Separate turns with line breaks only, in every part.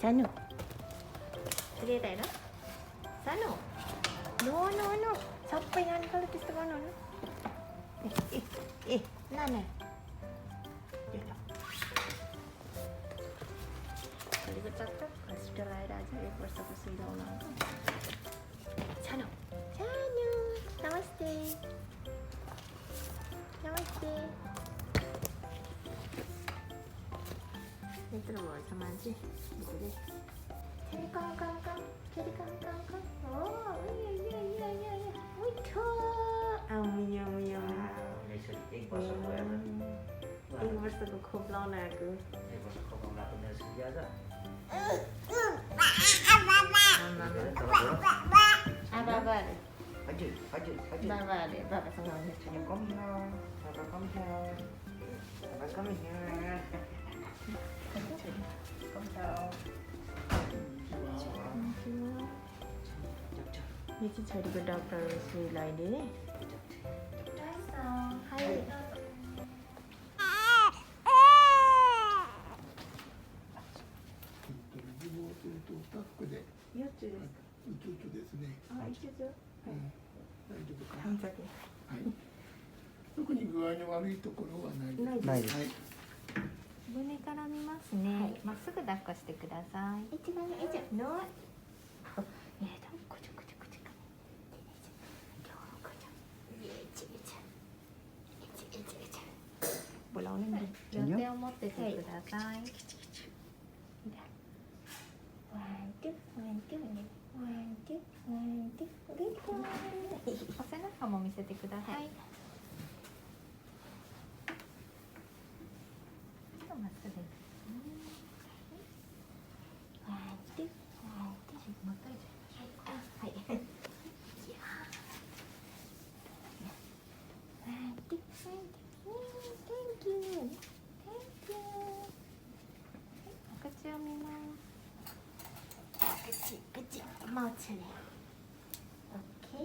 Sanu. Cerita no? Sanu. No. Sampai yang kalau kita kono no. Nana. Kalau kita tak, sudah lahir aja ya bersama sudah ulang. Sanu. Namaste. Ini terus sama aja, gitu deh. Sini kang. Kiri kang. Oh, iya. Udah. Amin.
Ini
벌써 그 겁나고.
벌써 겁나고 내 신기하다.
Baba.
Haji.
Baba senang.
Come here. Ini cari ke dokter Sila ini. Hai.胸から見ますね。まっすぐ抱っこしてください。の。両手を持っててください。お背中も見せてください。まっすぐ。口を見ます。口。マウチね。オッケー。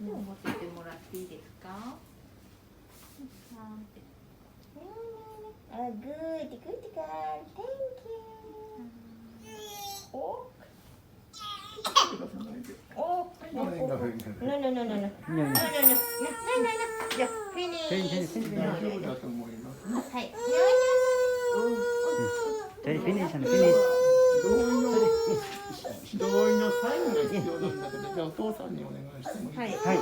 手を持っててもらっていいですか？Good girl. Thank you. Oh. No. Finish. はい。
同意のサインが必要なんだけど、じゃあお父さんにお願いしてもいいですか？
はい。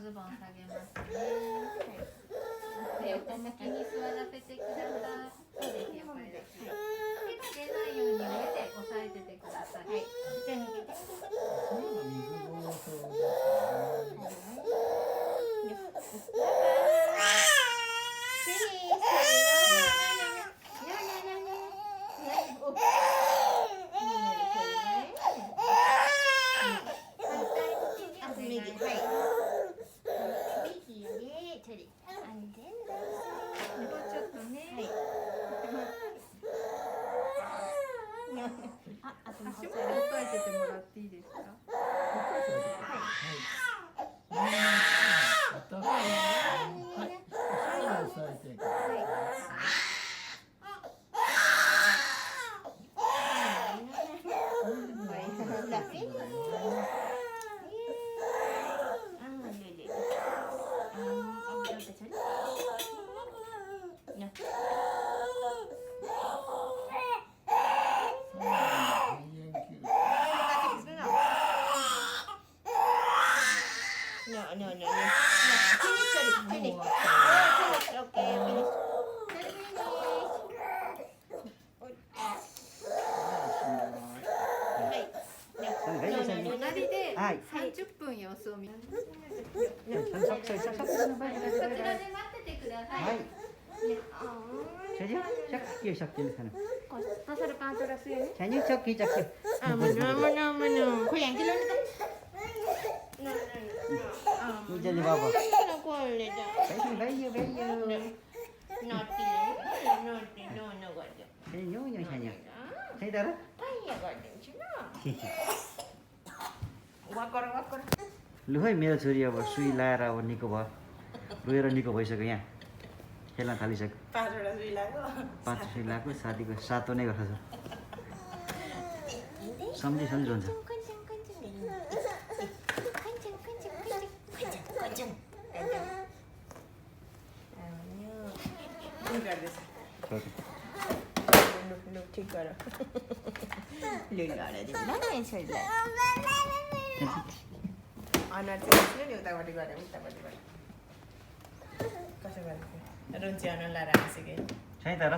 ズボン下げますね。で、お手先に座らせてください。そうですよ、これです。
はい。
30분様子を見。こ
싹싹
ちらで待っててください。
はい。저리요? 짝기요 짝기요 사는.
Pasal pantul rasa ni.
자녀 짝기 짝기.
Mana. Kau yang kilo ni kan?
이제 봐봐.
Aku boleh dah.
바이요 바이요.
Naughty. Naughty. No gada.
자녀 뇨뇨 자녀. 자녀 따라?
Payah gada cina. Wakor.
लु है मेरो छोरी अब सुई लाएर अब निको भयो रोएर निको भइसक्यो यहाँ खेल्न थालिसक्यो 5 सुई लगाएको साथीको 7 नै गर्छ सम्झी हुन्छ
ठीक गर ले लडा दे ल यसैले
अनुहार चाहिँ नि उतापट्टि गरे उतापट्टि गरे कसो गरेको रुन्ची अनुहार लाएर हाँसेको
छैन तर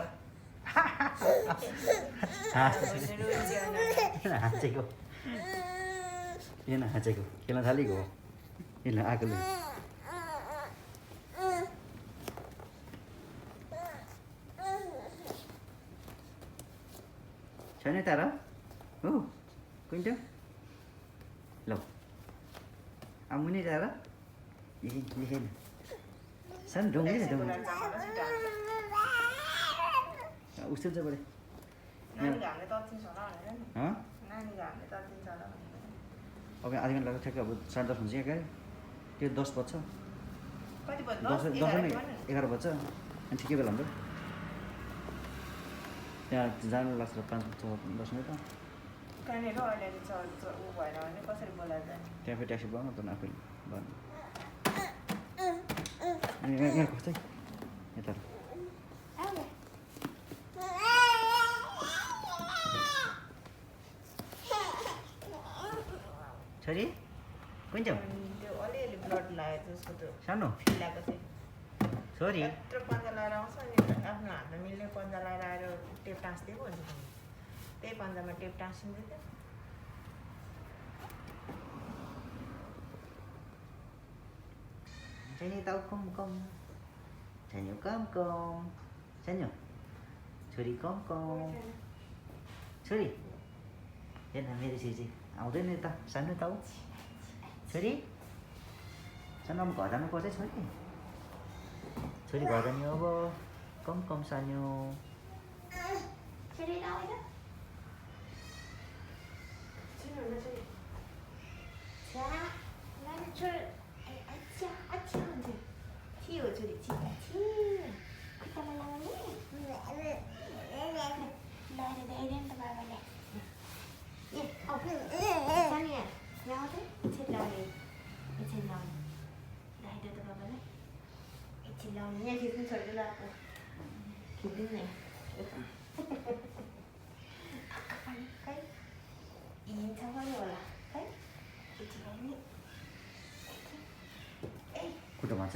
रुन्ची अनुहार
हाँचेको किन हाँचेको खेल्न थालेको हो किन आएकोले छैन तर हो कुन्टो ल आमुने तर लेखेन सन ढुङ्गे ढुङ्गे उस्तो चाहिँ बढे
नानीको हामीले तत्तिन्छ होला भनेर नि
हँ
नानीको हामीले तत्तिन्छ होला भनेर
अब आधा घन्टा लाग्छ ठ्याक्क अब 10:30 हुन्छ यहाँ गए त्यो 10 बज्छ
कति बज्यो
10 11 बज्छ अनि ठिकै बेला हुन्छ त्यहाँ जानु लाग्छ 5-10 मिनट
कहाँनिर अहिले ऊ भएन भने कसरी बोलाएर जाने
त्यहाँ फेरि ट्याक्सी बनाउनु त आफैले भन्नु यहाँ कस्तै यता छोरी कुन चाहिँ
त्यो अलिअलि ब्लड लाग्यो जसको त्यो
सानो
फिलाएको चाहिँ
छोरी
यत्रो पन्जा लगाएर आउँछ अनि आफ्नो हातमा मिल्ने पन्जा लगाएर आएर टेप टाँसिदिएको हुन्छ त्यही पन्जामा टेप टाँसिँदै थियो
छैन ताउ कम छैन कम छैन छोरी कम छोरी हेर्न मेरो छोरी चाहिँ आउँदैन त सानो ताउ छोरी सानो अब घर जानुपर्छ छोरी छोरी घर जाने अब कम सानो
Cari dah ada. Cara mana curi? Acha nanti. Cio curi cio. Kita mana ni? Dah ada tempat mana? Ye, apa? Sana ya. Yang apa? Celau ni. Celau. Dah ada tempat mana? Celau ni yang kita curi dulu apa? Kita ni. Cái in sao có rồi là đấy chị này nè
खुट्टा भाँच्छ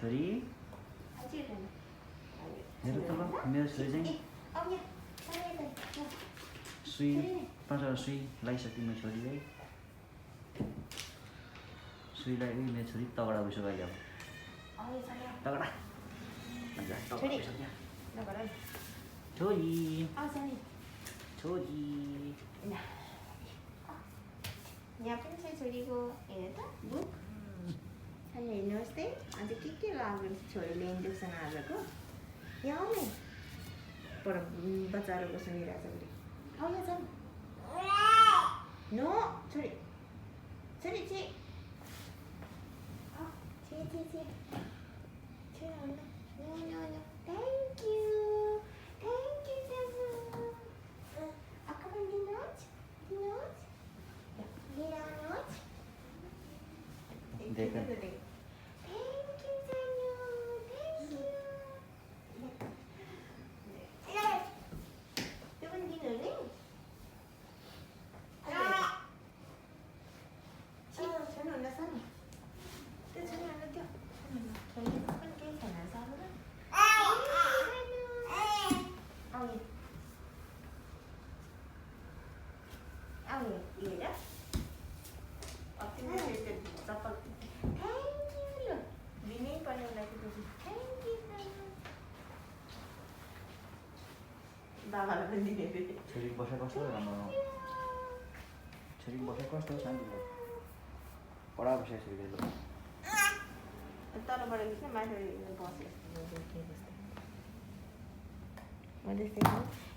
छोरी
chưa rồi
मेरो त मेरो छोरी चाहिँ
ông nha đây đây
सुई 5 सुई लगाइसक्यो मेरो छोरीले सुई लगायो मेरो छोरी तगडा भइसक्यो अहिले अब
ôi sao đây
तगडा
छोरी
ल गर नि
छोरी
ôi sao đi
छोरी
nè nhà पनि चाहिँ छोरीको हेर त बुक अनि हेर्नुहोस् त अन्त के लाग्यो छोरीले इन्जेक्सन हालेको यहाँ आउने पर बच्चाहरूको सुनिरहेछ उसले आउने छन् नो छोरी छोरी छि छि No. Thank you, Samu. Aku mau dinot. Dinot.
देखा
Thank you, Samu. Thank you. Itu pun gini ni. Sana ada sana. Tu sana ada tu. Sana kan ke sana sana.
Malah sendiri.
Sering bosnya kosong sama. Sering bosnya kosong sambil. Pora bosnya sering dulu.
Taruh pada sini, masih bos ya. Mau di sini.